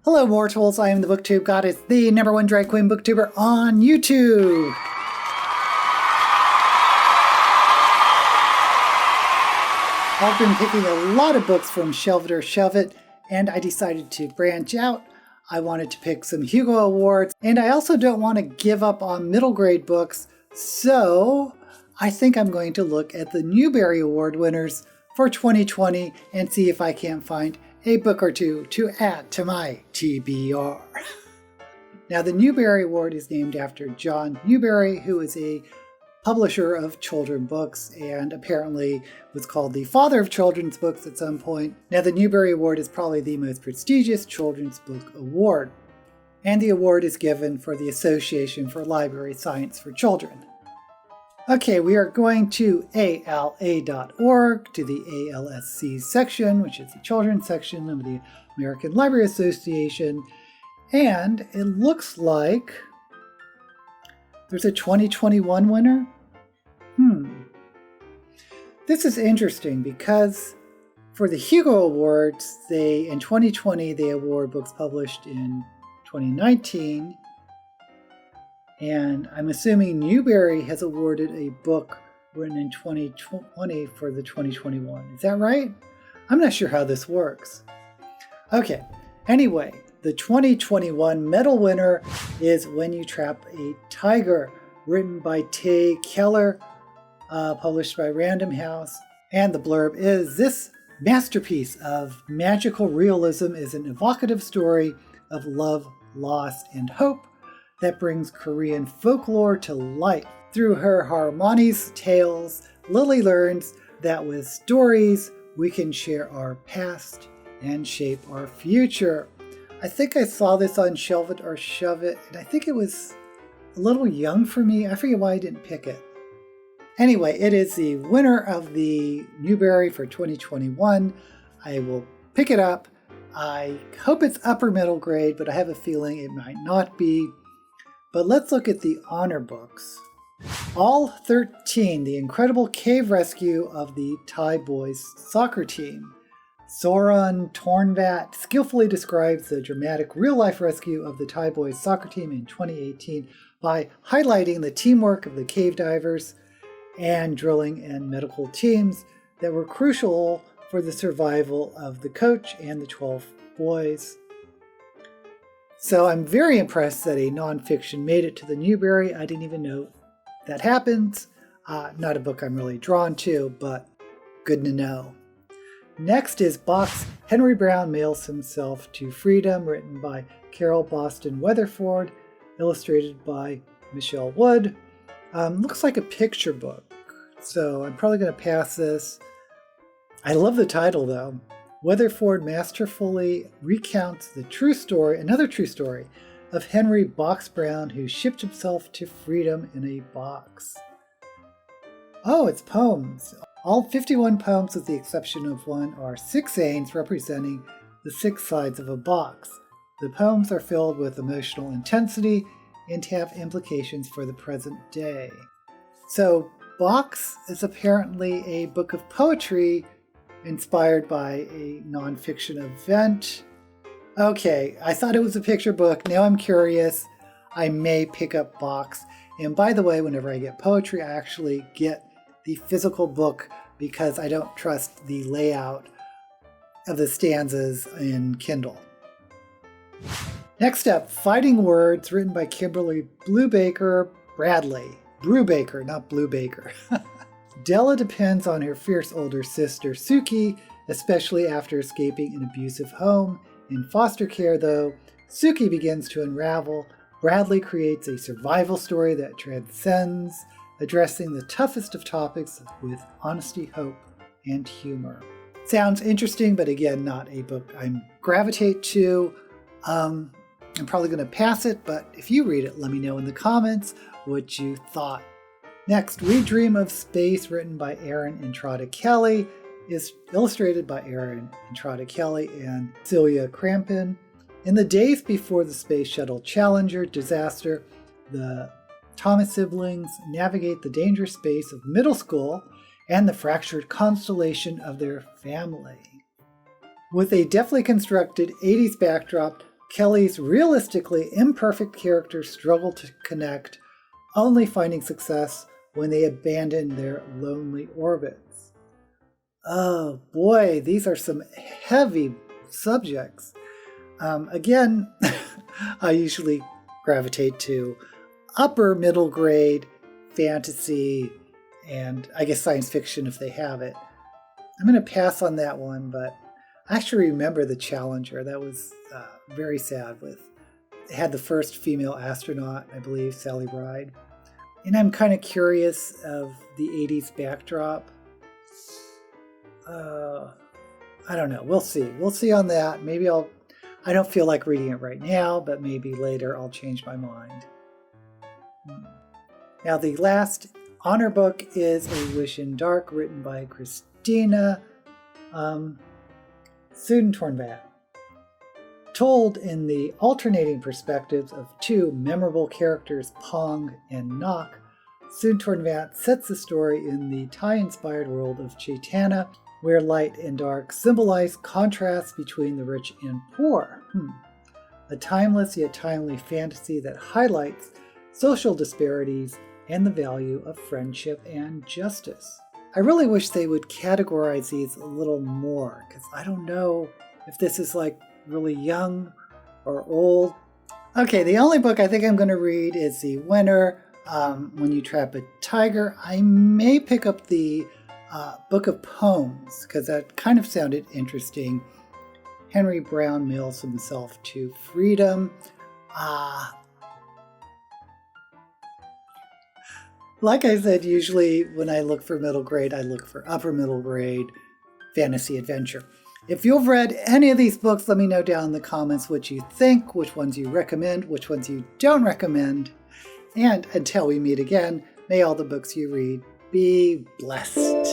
Hello mortals, I am the booktube goddess, the #1 drag queen booktuber on YouTube. I've been picking a lot of books from Shelve It or Shove It, and I decided to branch out. I wanted to pick some Hugo Awards, and I also don't want to give up on middle grade books, so I think I'm going to look at the Newbery Award winners for 2020 and see if I can't find a book or two to add to my TBR. Now, the Newbery Award is named after John Newbery, who is a publisher of children's books and apparently was called the father of children's books at some point. Now, the Newbery Award is probably the most prestigious children's book award, and the award is given for the Association for Library Science for Children. Okay, we are going to ala.org, to the ALSC section, which is the children's section of the American Library Association, and it looks like there's a 2021 winner. This is interesting because for the Hugo Awards, in 2020, they award books published in 2019. And I'm assuming Newbery has awarded a book written in 2020 for the 2021. Is that right? I'm not sure how this works. Okay, anyway, the 2021 medal winner is When You Trap a Tiger, written by Keller, published by Random House. And the blurb is, this masterpiece of magical realism is an evocative story of love, loss, and hope that brings Korean folklore to life. Through her harmonious tales, Lily learns that with stories, we can share our past and shape our future. I think I saw this on Shelve It or Shove It, and I think it was a little young for me. I forget why I didn't pick it. Anyway, it is the winner of the Newbery for 2021. I will pick it up. I hope it's upper middle grade, but I have a feeling it might not be. But let's look at the honor books. All 13, the incredible cave rescue of the Thai boys soccer team. Soontornvat skillfully describes the dramatic real-life rescue of the Thai boys soccer team in 2018 by highlighting the teamwork of the cave divers and drilling and medical teams that were crucial for the survival of the coach and the 12 boys. So I'm very impressed that a nonfiction made it to the Newbery. I didn't even know that happens. Not a book I'm really drawn to, but good to know. Next is Bach's Henry Brown Mails Himself to Freedom, written by Carole Boston Weatherford, illustrated by Michelle Wood. Looks like a picture book, so I'm probably going to pass this. I love the title though. Weatherford masterfully recounts the true story, another true story, of Henry Box Brown, who shipped himself to freedom in a box. Oh, it's poems. All 51 poems, with the exception of one, are 6 sayings representing the 6 sides of a box. The poems are filled with emotional intensity and have implications for the present day. So, Box is apparently a book of poetry inspired by a nonfiction event. Okay, I thought it was a picture book. Now I'm curious. I may pick up Box. And by the way, whenever I get poetry, I actually get the physical book because I don't trust the layout of the stanzas in Kindle. Next up, Fighting Words, written by Kimberly Brubaker, not Bluebaker. Della depends on her fierce older sister Suki, especially after escaping an abusive home. In foster care, though, Suki begins to unravel. Bradley creates a survival story that transcends, addressing the toughest of topics with honesty, hope, and humor. Sounds interesting, but again, not a book I gravitate to. I'm probably going to pass it, but if you read it, let me know in the comments what you thought. Next, We Dream of Space, written by Erin Entrada Kelly, is illustrated by Erin Entrada Kelly and Celia Crampin. In the days before the Space Shuttle Challenger disaster, the Thomas siblings navigate the dangerous space of middle school and the fractured constellation of their family. With a deftly constructed 80s backdrop, Kelly's realistically imperfect characters struggle to connect, only finding success when they abandon their lonely orbits. Oh boy, these are some heavy subjects. Again, I usually gravitate to upper middle grade fantasy and I guess science fiction if they have it. I'm going to pass on that one, but I actually remember The Challenger. That was very sad. It had the first female astronaut, I believe, Sally Ride. And I'm kind of curious of the 80s backdrop. I don't know. We'll see. We'll see on that. Maybe I don't feel like reading it right now, but maybe later I'll change my mind. Now, the last honor book is A Wish in Dark, written by Christina Soontornvat. Told in the alternating perspectives of two memorable characters, Pong and Nock, Soontornvat sets the story in the Thai-inspired world of Chaitanya, where light and dark symbolize contrasts between the rich and poor. A timeless yet timely fantasy that highlights social disparities and the value of friendship and justice. I really wish they would categorize these a little more, because I don't know if this is like really young or old. Okay, the only book I think I'm going to read is the winner, When You Trap a Tiger. I may pick up the book of poems, because that kind of sounded interesting. Henry Brown mails himself to freedom. Like I said, usually when I look for middle grade, I look for upper middle grade fantasy adventure. If you've read any of these books, let me know down in the comments what you think, which ones you recommend, which ones you don't recommend. And until we meet again, may all the books you read be blessed.